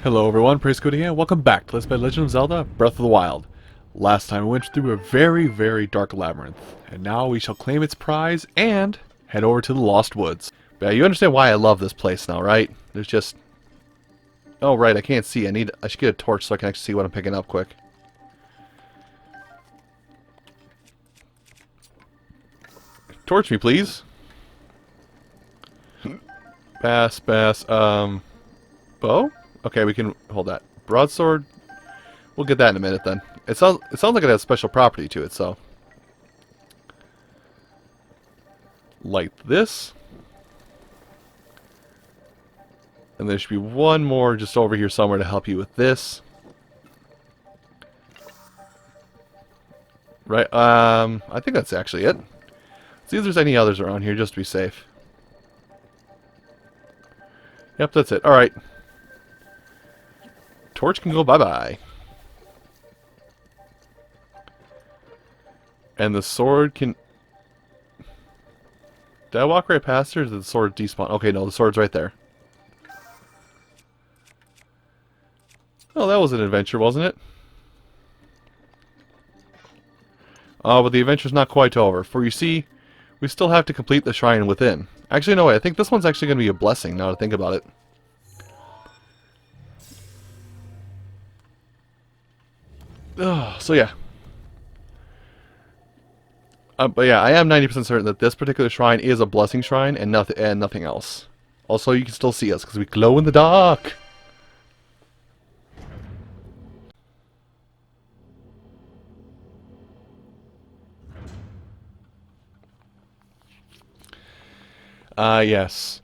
Hello everyone, Praise Cody here, and welcome back to Let's Play Legend of Zelda Breath of the Wild. Last time we went through a very dark labyrinth, and now we shall claim its prize and head over to the Lost Woods. But yeah, you understand why I love this place now, right? There's just... Oh right, I can't see. I should get a torch so I can actually see what I'm picking up quick. Torch me, please. Bass. Bow? Okay, we can hold that. Broadsword? We'll get that in a minute then. It sounds like it has special property to it, so. Like this. And there should be one more just over here somewhere to help you with this. Right, I think that's actually it. See if there's any others around here just to be safe. Yep, that's it. Alright. Torch can go bye-bye. And the sword can... Did I walk right past her or did the sword despawn? Okay, no, the sword's right there. Oh, that was an adventure, wasn't it? Oh, but the adventure's not quite over. For you see, we still have to complete the shrine within. Actually, no, wait, I think this one's actually going to be a blessing, now to think about it. So yeah. But yeah, I am 90% certain that this particular shrine is a blessing shrine and nothing else. Also, you can still see us because we glow in the dark. Yes.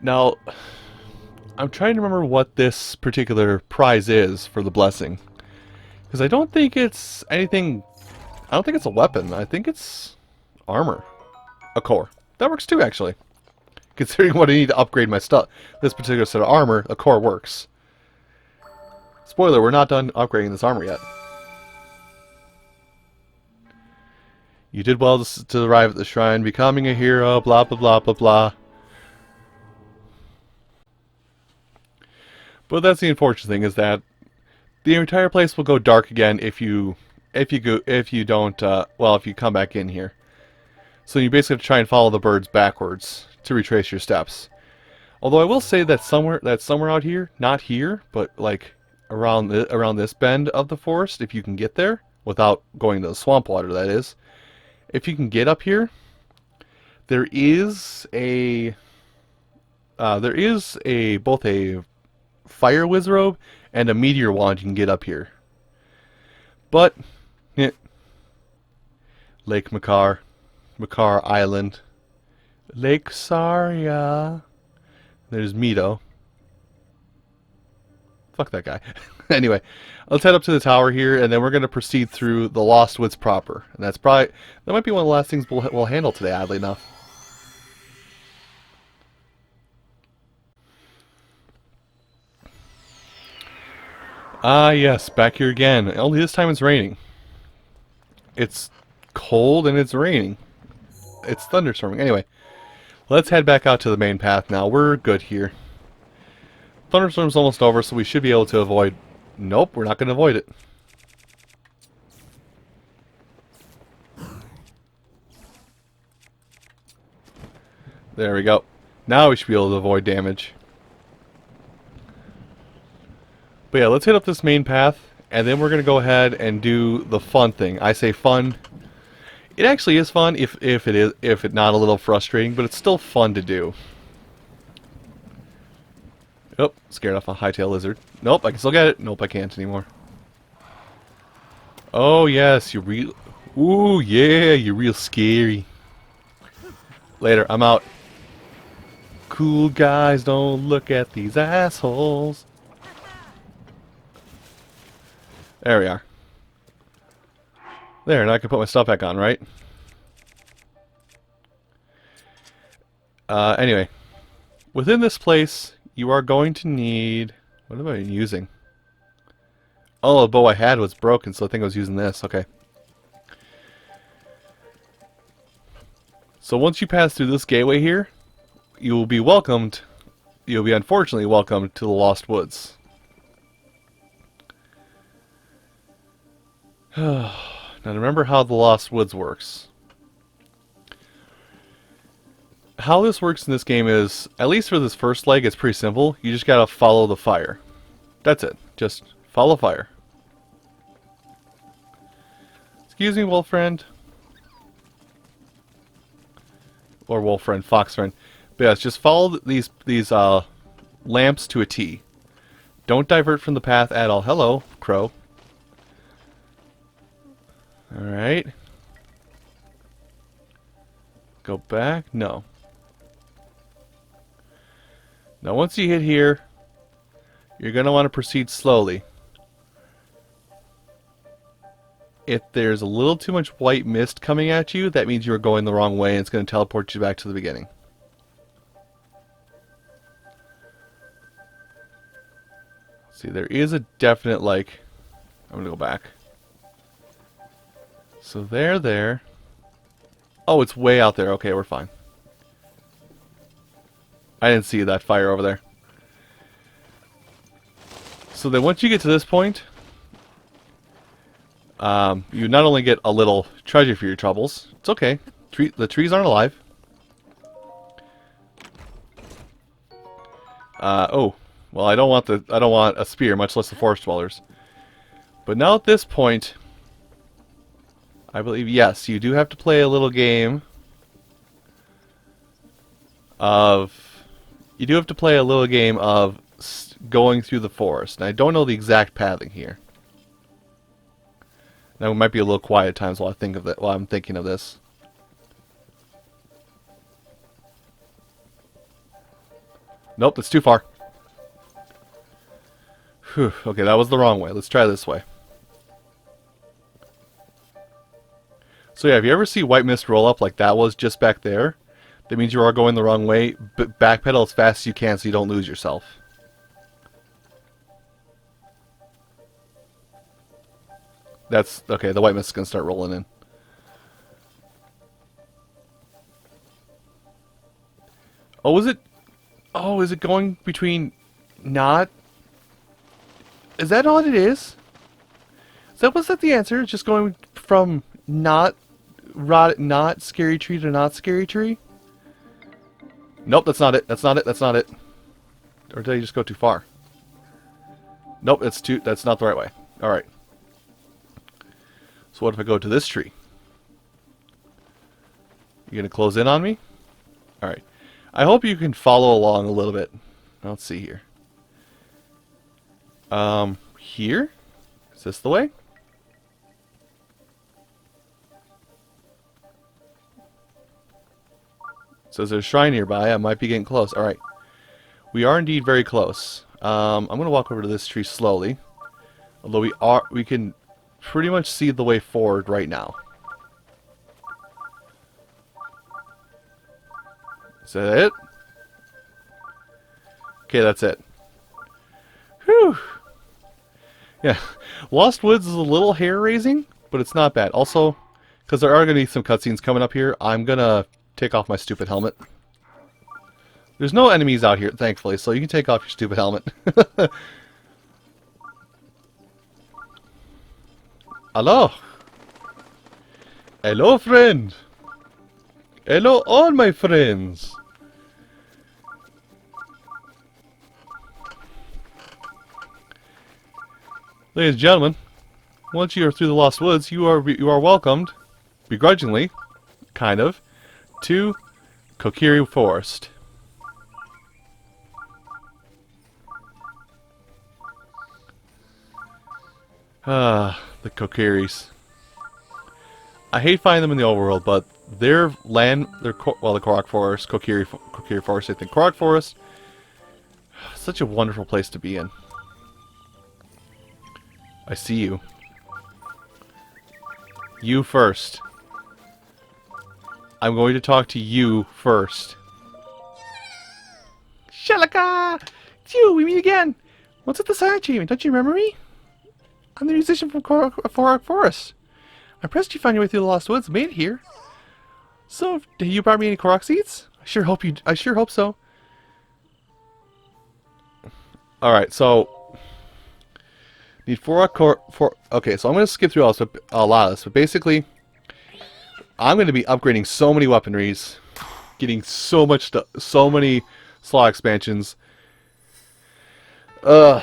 Now, I'm trying to remember what this particular prize is for the blessing. Because I don't think it's anything... I don't think it's a weapon. I think it's armor. A core. That works too, actually. Considering what I need to upgrade my stuff. This particular set of armor, a core works. Spoiler, we're not done upgrading this armor yet. You did well to arrive at the shrine, becoming a hero, blah blah blah blah blah. But that's the unfortunate thing, is that the entire place will go dark again if you come back in here. So you basically have to try and follow the birds backwards to retrace your steps. Although I will say that somewhere out here, not here, but like around this bend of the forest, if you can get there without going to the swamp water, that is. If you can get up here, there is both a fire whiz robe and a meteor wand you can get up here. But Lake Makar Island, Lake Saria. There's Mito. Fuck that guy. Anyway, let's head up to the tower here, and then we're going to proceed through the Lost Woods proper. And that might be one of the last things we'll handle today, oddly enough. Ah, yes, back here again. Only this time it's raining. It's cold and it's raining. It's thunderstorming. Anyway, let's head back out to the main path now. We're good here. Thunderstorm's almost over, so we should be able to avoid... Nope, we're not going to avoid it. There we go. Now we should be able to avoid damage. But yeah, let's hit up this main path, and then we're going to go ahead and do the fun thing. I say fun. It actually is fun if it's not a little frustrating, but it's still fun to do. Oh, scared off a hightail lizard. Nope, I can still get it. Nope, I can't anymore. Oh yes, you're real... Ooh, yeah, you're real scary. Later, I'm out. Cool guys don't look at these assholes. There we are. There, now I can put my stuff back on, right? Anyway. Within this place, you are going to need... What am I using? Oh, the bow I had was broken, so I think I was using this. Okay. So once you pass through this gateway here, you will be welcomed you'll be unfortunately welcome to the Lost Woods. Now remember how the Lost Woods works. How this works in this game is, at least for this first leg, it's pretty simple. You just gotta follow the fire. That's it. Just follow fire. Excuse me, wolf friend. Or wolf friend, fox friend. But yes, just follow these lamps to a T. Don't divert from the path at all. Hello, crow. Alright. Go back? No. Now once you hit here, you're going to want to proceed slowly. If there's a little too much white mist coming at you, that means you're going the wrong way and it's going to teleport you back to the beginning. See, there is a definite, like... I'm going to go back. So there. Oh, it's way out there. Okay, we're fine. I didn't see that fire over there. So then once you get to this point, you not only get a little treasure for your troubles. It's okay. The trees aren't alive. Oh, well, I don't want a spear, much less the forest dwellers. But now at this point, I believe, yes, you do have to play a little game of... You do have to play a little game of going through the forest. And I don't know the exact pathing here. Now it might be a little quiet at times while I think of that. While I'm thinking of this. Nope, that's too far. Whew, okay, that was the wrong way. Let's try this way. So yeah, if you ever see white mist roll up like that was just back there, that means you are going the wrong way. But backpedal as fast as you can so you don't lose yourself. That's okay. The white mist is gonna start rolling in. Oh, is it? Oh, is it going between not? Is that all it is? Was that the answer? Just going from not scary tree to not scary tree? Nope, that's not it. That's not it. That's not it. Or did I just go too far? Nope, that's not the right way. Alright. So what if I go to this tree? You gonna close in on me? Alright. I hope you can follow along a little bit. Let's see here. Here? Is this the way? So there's a shrine nearby. I might be getting close. Alright. We are indeed very close. I'm going to walk over to this tree slowly. Although we can pretty much see the way forward right now. Is that it? Okay, that's it. Whew. Yeah. Lost Woods is a little hair-raising, but it's not bad. Also, because there are going to be some cutscenes coming up here, I'm going to take off my stupid helmet. There's no enemies out here, thankfully, so you can take off your stupid helmet. Hello. Hello, friend. Hello, all my friends. Ladies and gentlemen, once you are through the Lost Woods, you are welcomed, begrudgingly, kind of, to Kokiri Forest. The Kokiris. I hate finding them in the overworld, but their land, the Korok Forest, Kokiri Forest, I think. Korok Forest, such a wonderful place to be in. I see you. You first. I'm going to talk to you first. Shalaka! It's you! We meet again! What's with the side achievement? Don't you remember me? I'm the musician from Korok Forest. I'm impressed you found your way through the Lost Woods and made it here. So, you brought me any Korok seeds? I sure hope so. Alright, so need four. Okay, so I'm going to skip through a lot of this, but basically, I'm going to be upgrading so many weaponries, getting so much stuff, so many slot expansions. I'm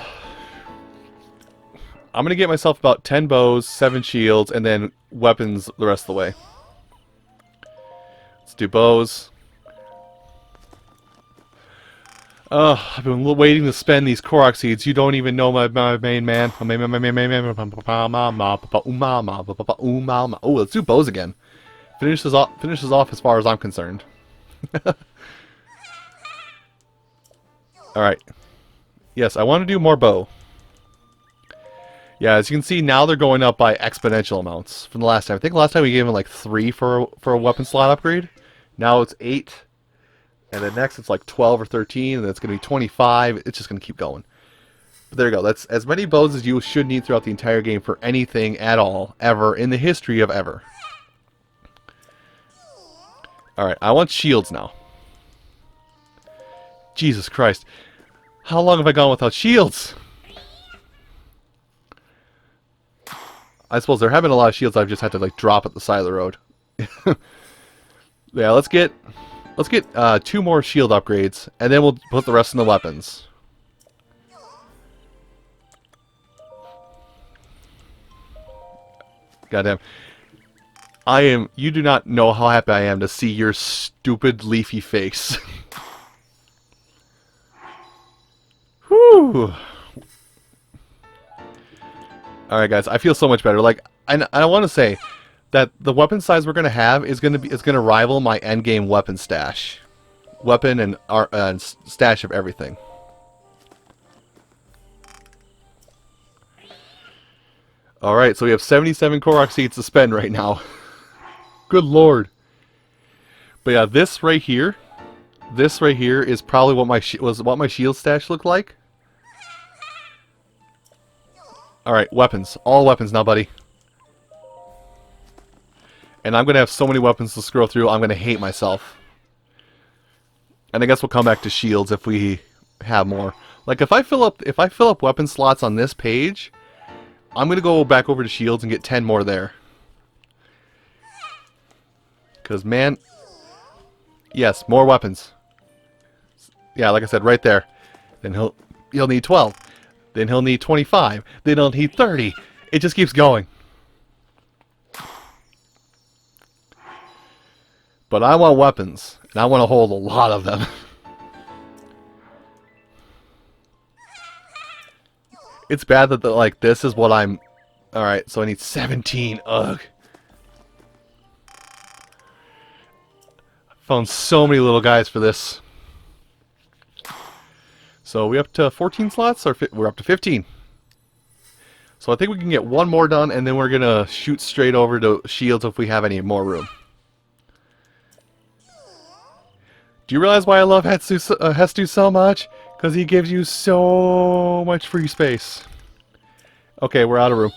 going to get myself about 10 bows, 7 shields, and then weapons the rest of the way. Let's do bows. I've been waiting to spend these Korok seeds. You don't even know my main man. Oh, let's do bows again. Finishes off as far as I'm concerned. Alright. Yes, I want to do more bow. Yeah, as you can see, now they're going up by exponential amounts from the last time. I think last time we gave them like 3 for a weapon slot upgrade. Now it's 8. And then next it's like 12 or 13, and then it's going to be 25. It's just going to keep going. But there you go. That's as many bows as you should need throughout the entire game for anything at all, ever, in the history of ever. Alright, I want shields now. Jesus Christ. How long have I gone without shields? I suppose there have been a lot of shields I've just had to like drop at the side of the road. Yeah, let's get 2 more shield upgrades, and then we'll put the rest in the weapons. Goddamn. You do not know how happy I am to see your stupid leafy face. Whew. Alright guys, I feel so much better. Like, I want to say that the weapon size we're gonna have is gonna rival my endgame weapon stash. Weapon and stash of everything. Alright, so we have 77 Korok seeds to spend right now. Good lord. But yeah, this right here is probably what my shield stash looked like. Alright, weapons. All weapons now, buddy. And I'm gonna have so many weapons to scroll through, I'm gonna hate myself. And I guess we'll come back to shields if we have more. Like if I fill up weapon slots on this page, I'm gonna go back over to shields and get 10 more there. Cause man, yes, more weapons. Yeah, like I said, right there. Then he'll need 12. Then he'll need 25. Then he'll need 30. It just keeps going. But I want weapons, and I want to hold a lot of them. It's bad that like this is what I'm. All right, so I need 17. Ugh. Found so many little guys for this. So we up to 14 slots, or we're up to 15. So I think we can get one more done, and then we're gonna shoot straight over to shields if we have any more room. Do you realize why I love Hestu so much? Because he gives you so much free space. Okay, we're out of room.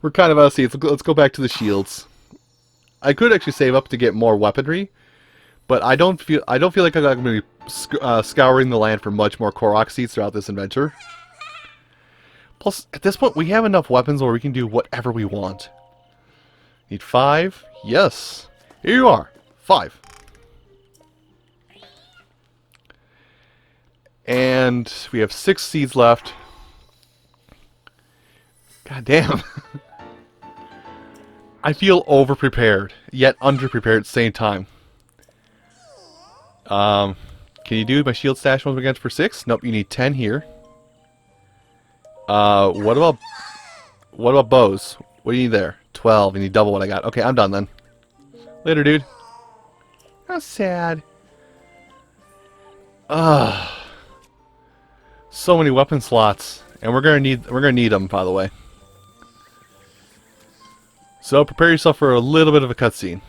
We're kind of out of seats. Let's go back to the shields. I could actually save up to get more weaponry, but I don't feel like I'm going to be scouring the land for much more Korok seeds throughout this adventure. Plus, at this point, we have enough weapons where we can do whatever we want. Need 5? Yes. Here you are. 5. And we have 6 seeds left. God damn. I feel over-prepared, yet under-prepared at the same time. Can you do my shield stash once again for 6? Nope, you need 10 here. What about bows? What do you need there? 12. You need double what I got. Okay, I'm done then. Later, dude. How sad. So many weapon slots, and we're gonna need them, by the way. So prepare yourself for a little bit of a cutscene.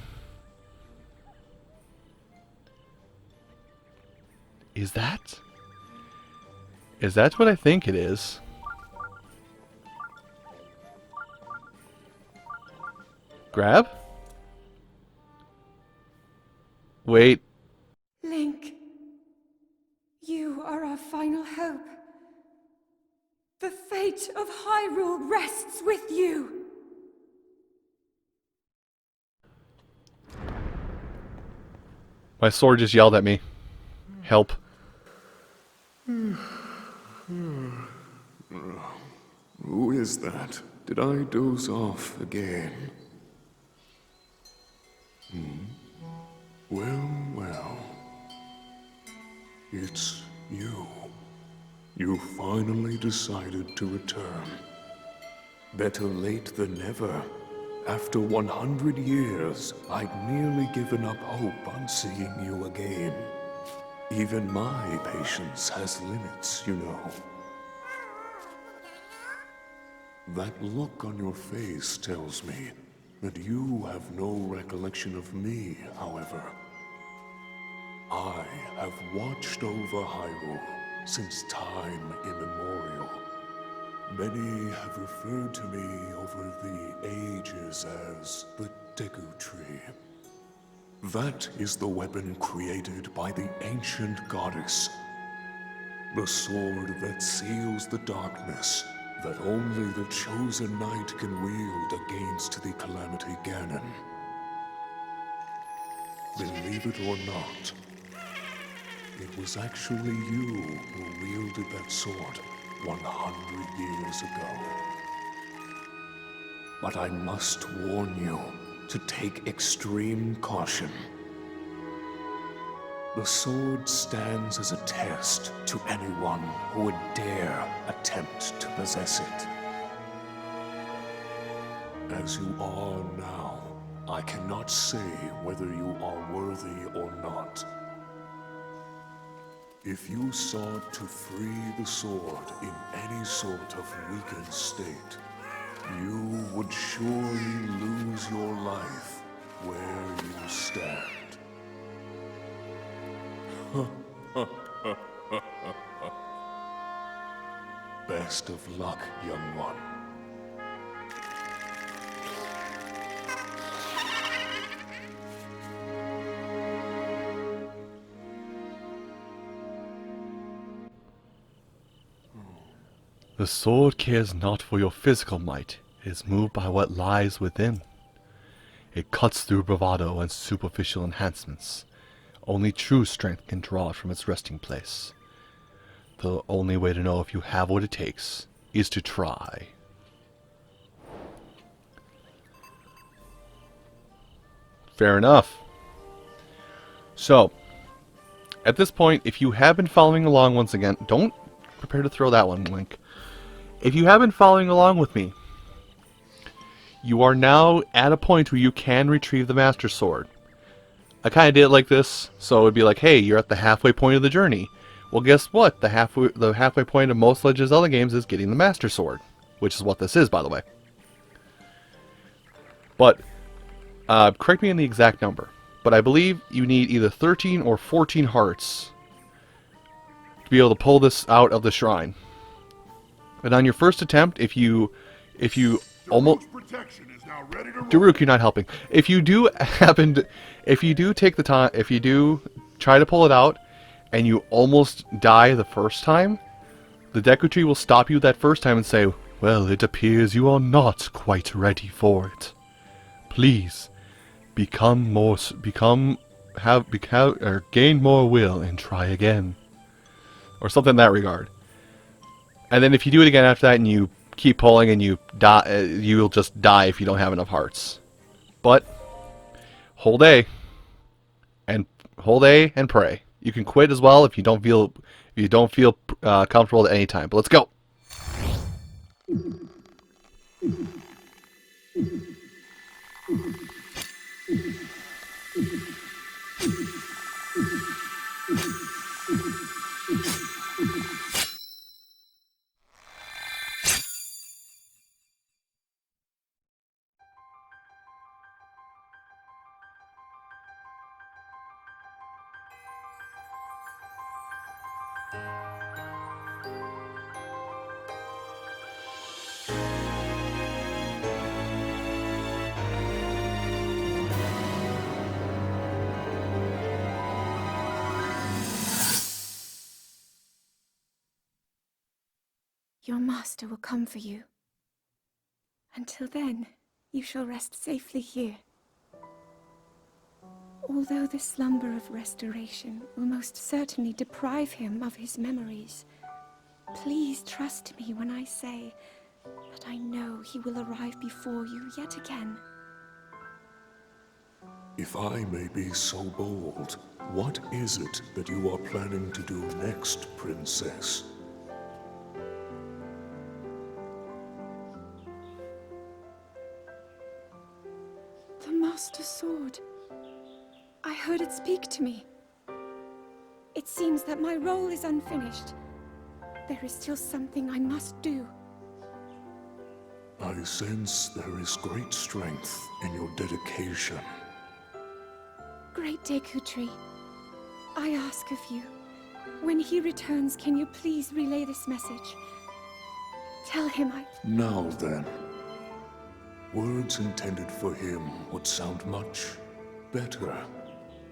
Is that what I think it is? Grab? Wait. Link, you are our final hope. The fate of Hyrule rests with you. My sword just yelled at me. Help. Who is that? Did I doze off again? Well, well. It's you. You finally decided to return. Better late than never. After 100 years, I'd nearly given up hope on seeing you again. Even my patience has limits, you know. That look on your face tells me that you have no recollection of me, however. I have watched over Hyrule since time immemorial. Many have referred to me over the ages as the Deku Tree. That is the weapon created by the ancient goddess. The sword that seals the darkness that only the chosen knight can wield against the Calamity Ganon. Believe it or not, it was actually you who wielded that sword 100 years ago. But I must warn you to take extreme caution. The sword stands as a test to anyone who would dare attempt to possess it. As you are now, I cannot say whether you are worthy or not. If you sought to free the sword in any sort of weakened state, you would surely lose your life where you stand. Best of luck, young one. The sword cares not for your physical might. It is moved by what lies within. It cuts through bravado and superficial enhancements. Only true strength can draw it from its resting place. The only way to know if you have what it takes is to try. Fair enough. So, at this point, if you have been following along once again, don't prepare to throw that one, Link. If you have been following along with me, you are now at a point where you can retrieve the Master Sword. I kind of did it like this, so it would be like, hey, you're at the halfway point of the journey. Well, guess what? The halfway point of most Legend of Zelda games is getting the Master Sword, which is what this is, by the way. But, correct me on the exact number, but I believe you need either 13 or 14 hearts to be able to pull this out of the shrine. And on your first attempt, if you almost... Daruk, you're not helping. If you do take the time, if you do try to pull it out, and you almost die the first time, the Deku Tree will stop you that first time and say, well, it appears you are not quite ready for it. Please, gain more will and try again. Or something in that regard. And then if you do it again after that and you keep pulling and you die, you'll just die if you don't have enough hearts. But hold A and pray. You can quit as well if you don't feel comfortable at any time. But let's go. your master will come for you. Until then, you shall rest safely here. Although the slumber of restoration will most certainly deprive him of his memories, please trust me when I say that I know he will arrive before you yet again. If I may be so bold, what is it that you are planning to do next, Princess? The Master Sword. I heard it speak to me. It seems that my role is unfinished. There is still something I must do. I sense there is great strength in your dedication. Great Dekutri, I ask of you, when he returns, can you please relay this message? Tell him Now then, words intended for him would sound much better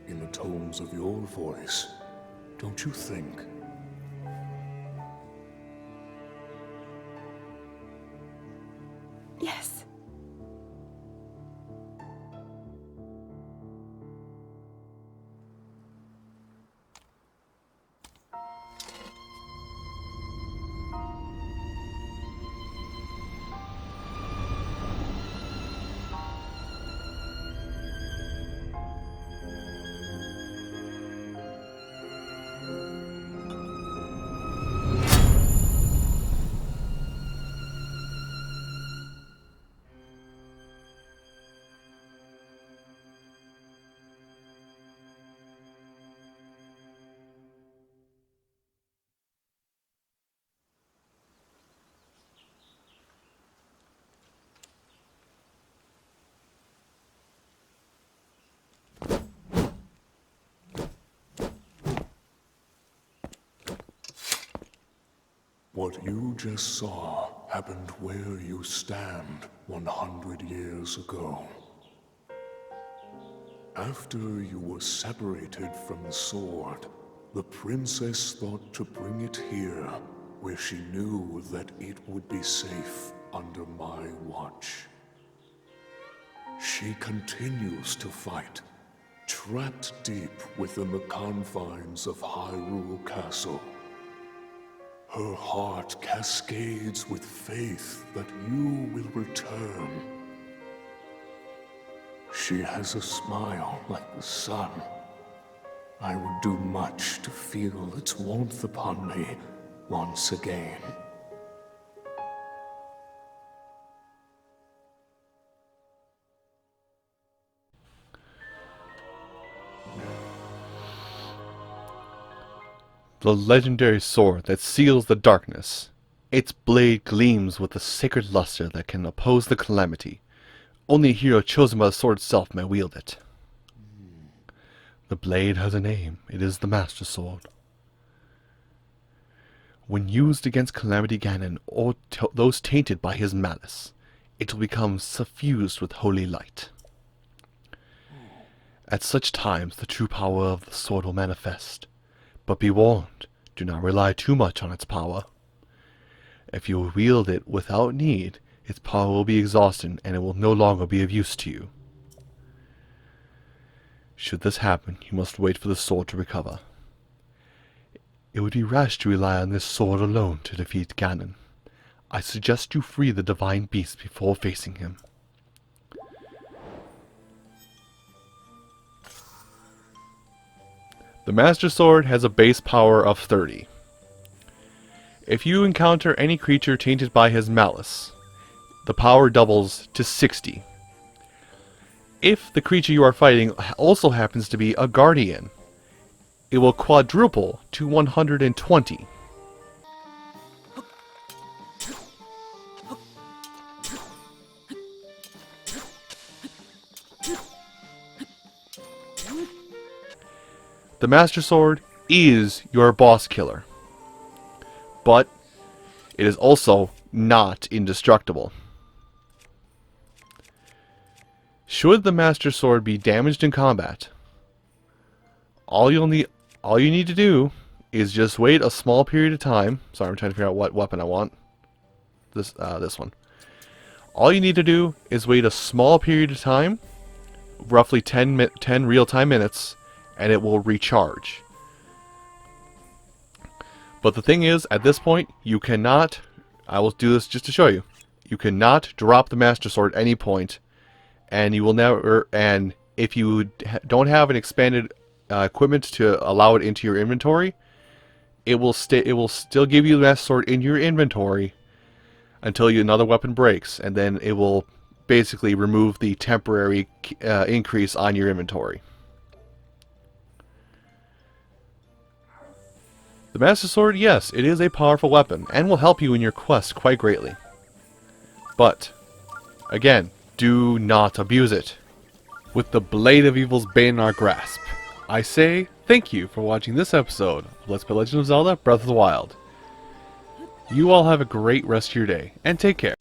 in the tones of your voice, don't you think? Yes. What you just saw happened where you stand 100 years ago. After you were separated from the sword, the princess thought to bring it here, where she knew that it would be safe under my watch. She continues to fight, trapped deep within the confines of Hyrule Castle. Her heart cascades with faith that you will return. She has a smile like the sun. I would do much to feel its warmth upon me once again. The legendary sword that seals the darkness. Its blade gleams with a sacred luster that can oppose the calamity. Only a hero chosen by the sword itself may wield it. The blade has a name. It is the Master Sword. When used against Calamity Ganon or those tainted by his malice, it will become suffused with holy light. At such times, the true power of the sword will manifest. But be warned, do not rely too much on its power. If you wield it without need, its power will be exhausted and it will no longer be of use to you. Should this happen, you must wait for the sword to recover. It would be rash to rely on this sword alone to defeat Ganon. I suggest you free the divine beast before facing him. The Master Sword has a base power of 30. If you encounter any creature tainted by his malice, the power doubles to 60. If the creature you are fighting also happens to be a guardian, it will quadruple to 120. The Master Sword is your boss killer, but it is also not indestructible. Should the Master Sword be damaged in combat, all you need to do is just wait a small period of time. Sorry, I'm trying to figure out what weapon I want. this one. All you need to do is wait a small period of time, roughly 10 real-time minutes, and it will recharge. But the thing is, at this point, you cannot, I will do this just to show you, you cannot drop the Master Sword at any point, and you will never, and if you don't have an expanded equipment to allow it into your inventory, it will still give you the Master Sword in your inventory until another weapon breaks, and then it will basically remove the temporary increase on your inventory. The Master Sword, yes, it is a powerful weapon, and will help you in your quest quite greatly. But, again, do not abuse it. With the Blade of Evil's bane in our grasp, I say thank you for watching this episode of Let's Play Legend of Zelda Breath of the Wild. You all have a great rest of your day, and take care.